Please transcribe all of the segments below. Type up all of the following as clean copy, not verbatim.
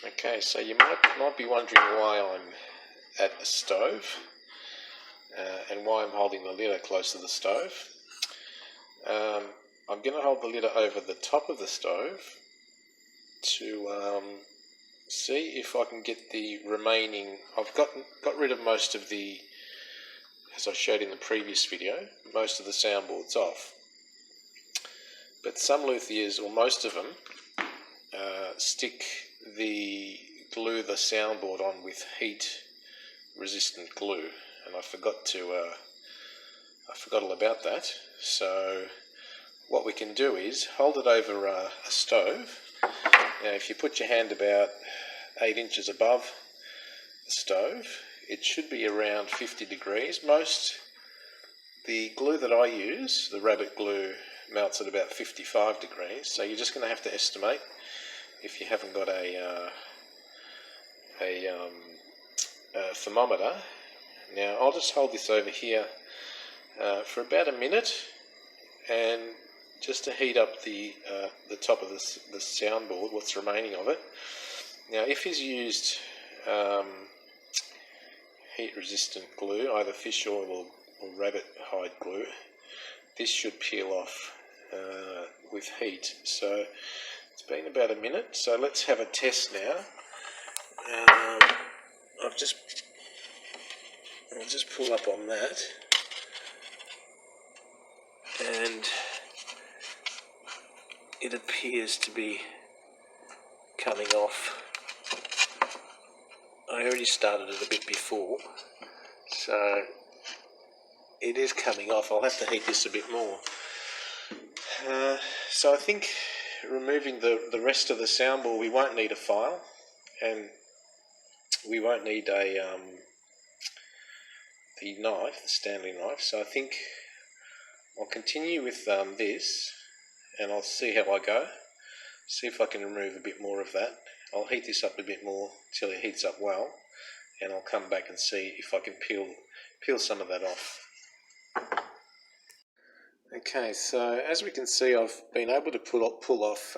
Okay, so you might be wondering why I'm at the stove and why I'm holding the lid close to the stove. I'm going to hold the lid over the top of the stove to see if I can get the remaining. I've got rid of most of the, as I showed in the previous video, most of the soundboards off. But some luthiers, or most of them, stick the soundboard on with heat resistant glue, and I forgot all about that. So what we can do is hold it over a stove. Now if you put your hand about 8 inches above the stove, it should be around 50 degrees. The glue that I use, the rabbit glue, melts at about 55 degrees, so you're just going to have to estimate if you haven't got a thermometer. Now I'll just hold this over here for about a minute, and just to heat up the top of the soundboard, what's remaining of it. Now if he's used heat resistant glue, either fish oil or rabbit hide glue, this should peel off with heat. So it's been about a minute, so let's have a test now. I'll just pull up on that, and it appears to be coming off. I already started it a bit before, so it is coming off. I'll have to heat this a bit more. So I think removing the rest of the soundboard, we won't need a file, and we won't need the knife, the Stanley knife. So I think I'll continue with this, and I'll see how I go. See if I can remove a bit more of that. I'll heat this up a bit more till it heats up well, and I'll come back and see if I can peel some of that off. Okay, so as we can see, I've been able to pull off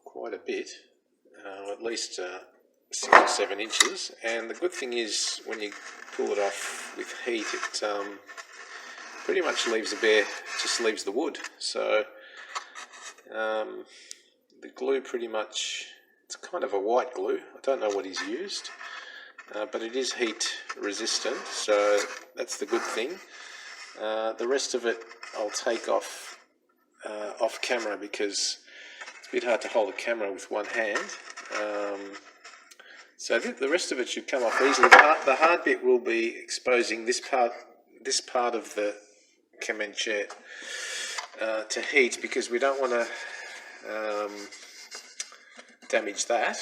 quite a bit, at least 6 or 7 inches. And the good thing is, when you pull it off with heat, it pretty much leaves just leaves the wood. So the glue pretty much, it's kind of a white glue. I don't know what he's used, but it is heat resistant, so that's the good thing. The rest of it I'll take off camera, because it's a bit hard to hold a camera with one hand. So I think the rest of it should come off easily. The hard bit will be exposing this part of the Kemenche to heat, because we don't want to damage that,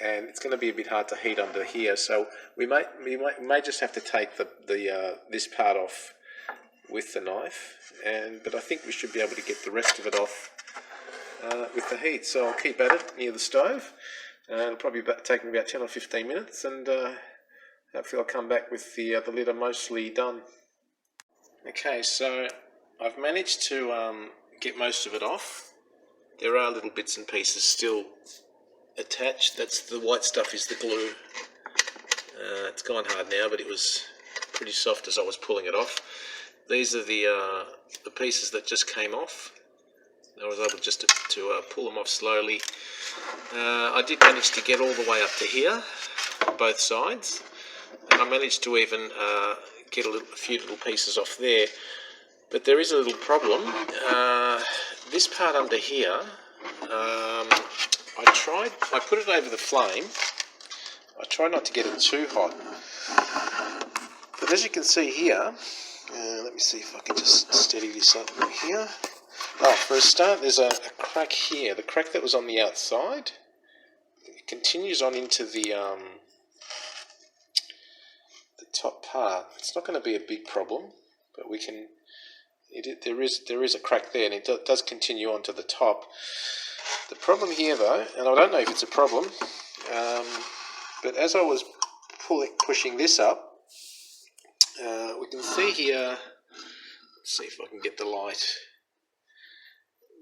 and it's going to be a bit hard to heat under here. So we may just have to take this part off with the knife, but I think we should be able to get the rest of it off with the heat. So I'll keep at it near the stove. It'll probably take me about 10 or 15 minutes, and hopefully I'll come back with the lid mostly done. Okay, so I've managed to get most of it off. There are little bits and pieces still attached. That's the white stuff, is the glue. It's gone hard now, but it was pretty soft as I was pulling it off. These are the pieces that just came off. I was able just to pull them off slowly. I did manage to get all the way up to here on both sides, and I managed to even get a few little pieces off there. But there is a little problem. This part under here, I put it over the flame. I try not to get it too hot. But as you can see here, let me see if I can just steady this up here. Oh, for a start, there's a crack here. The crack that was on the outside, it continues on into the top part. It's not going to be a big problem, but we can. There is a crack there, and it does continue on to the top. The problem here, though, and I don't know if it's a problem, but as I was pushing this up, we can see here. Let's see if I can get the light.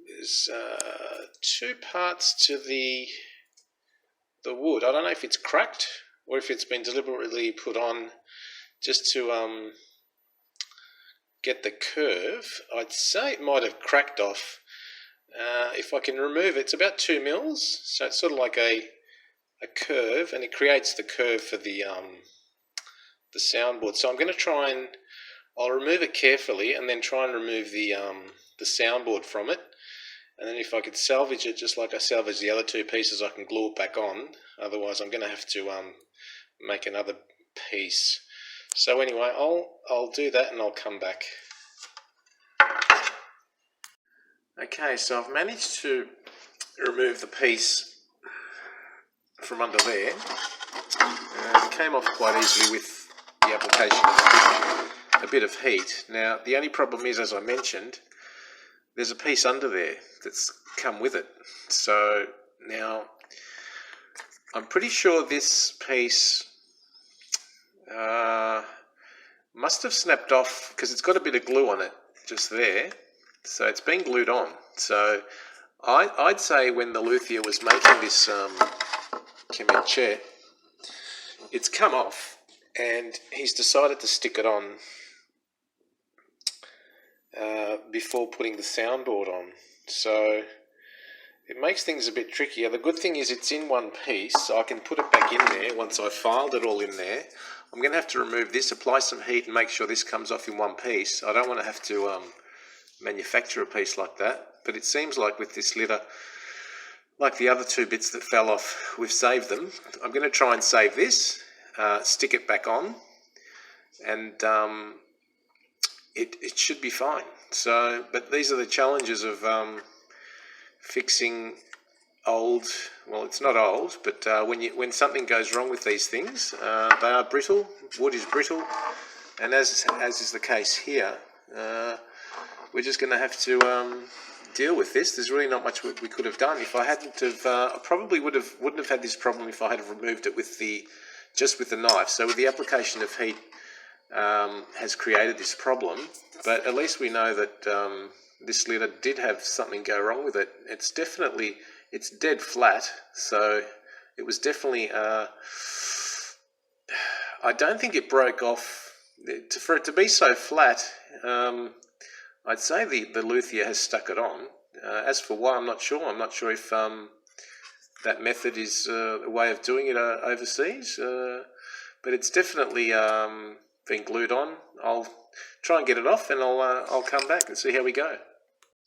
There's 2 parts to the the wood. I don't know if it's cracked or if it's been deliberately put on just to get the curve. I'd say it might have cracked off. If I can remove it, it's about 2 mils, so it's sort of like a curve, and it creates the curve for the soundboard. So I'm going to try and I'll remove it carefully, and then try and remove the soundboard from it. And then if I could salvage it, just like I salvaged the other two pieces, I can glue it back on. Otherwise, I'm going to have to make another piece. So anyway, I'll do that and I'll come back. Okay, so I've managed to remove the piece from under there. It came off quite easily with the application of a bit of heat. Now, the only problem is, as I mentioned, there's a piece under there that's come with it. So now, I'm pretty sure this piece must have snapped off because it's got a bit of glue on it just there. So it's been glued on. So I'd say when the luthier was making this Kemenche, it's come off and he's decided to stick it on before putting the soundboard on. So it makes things a bit trickier. The good thing is it's in one piece, so I can put it back in there once I've filed it all in there. I'm going to have to remove this, apply some heat and make sure this comes off in one piece. I don't want to have to manufacture a piece like that, but it seems like with this litter, like the other two bits that fell off, we've saved them. I'm going to try and save this, stick it back on, and it should be fine. So, but these are the challenges of fixing old, well, it's not old, but when something goes wrong with these things, they are brittle. Wood is brittle, and as is the case here, we're just going to have to deal with this. There's really not much we could have done. If I hadn't have, I probably wouldn't have had this problem if I had removed it with just with the knife. So with the application of heat has created this problem, but at least we know that this litter did have something go wrong with it. It's dead flat, so it was definitely, I don't think it broke off. For it to be so flat, I'd say the luthier has stuck it on. As for why, I'm not sure. I'm not sure if that method is a way of doing it overseas, but it's definitely been glued on. I'll try and get it off, and I'll come back and see how we go.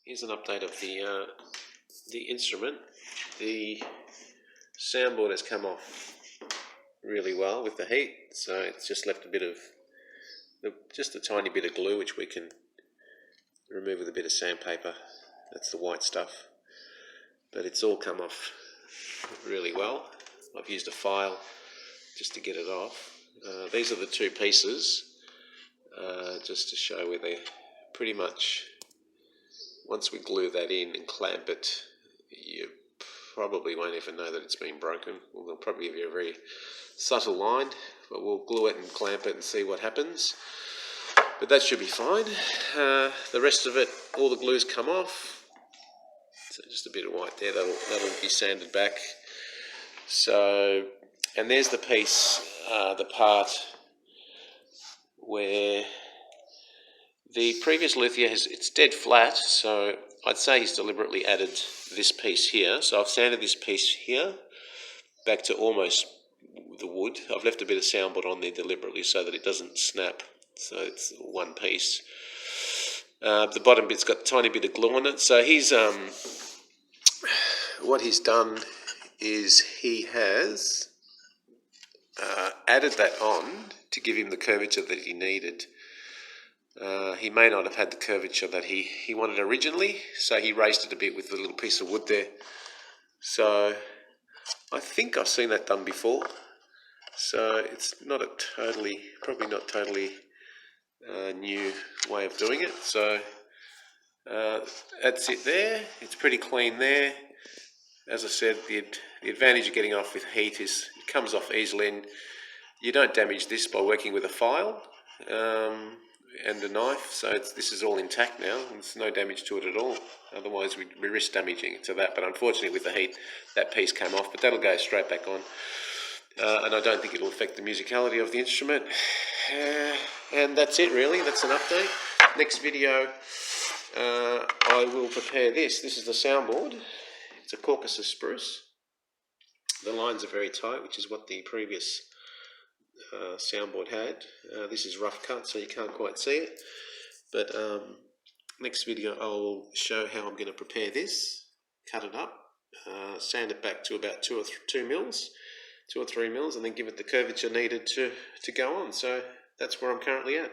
Here's an update of the instrument. The soundboard has come off really well with the heat, so it's just left a bit of, just a tiny bit of glue, which we can remove with a bit of sandpaper. That's the white stuff, but it's all come off really well. I've used a file just to get it off. These are the two pieces, just to show where they pretty much, once we glue that in and clamp it, you probably won't even know that it's been broken. Well, they'll probably give you a very subtle line, but we'll glue it and clamp it and see what happens. But that should be fine. The rest of it, all the glue's come off. So just a bit of white there, that'll be sanded back. So, and there's the piece, the part where the previous luthier it's dead flat, so I'd say he's deliberately added this piece here. So I've sanded this piece here back to almost the wood. I've left a bit of soundboard on there deliberately so that it doesn't snap. So it's one piece. The bottom bit's got a tiny bit of glue on it. So he's what he's done is he has added that on to give him the curvature that he needed. He may not have had the curvature that he wanted originally, so he raised it a bit with the little piece of wood there. So I think I've seen that done before. So it's not probably not totally new way of doing it. So that's it there. It's pretty clean there. As I said, the advantage of getting off with heat is it comes off easily, and you don't damage this by working with a file. and the knife, so this is all intact now. There's no damage to it at all. Otherwise we risk damaging it to that, but unfortunately with the heat that piece came off, but that'll go straight back on. And I don't think it'll affect the musicality of the instrument. And that's it really, that's an update. Next video I will prepare this. This is the soundboard. It's a Caucasus spruce. The lines are very tight, which is what the previous soundboard had. This is rough cut, so you can't quite see it. But next video I'll show how I'm going to prepare this, cut it up, sand it back to about 2 or 3 mils, and then give it the curvature needed to go on. So that's where I'm currently at.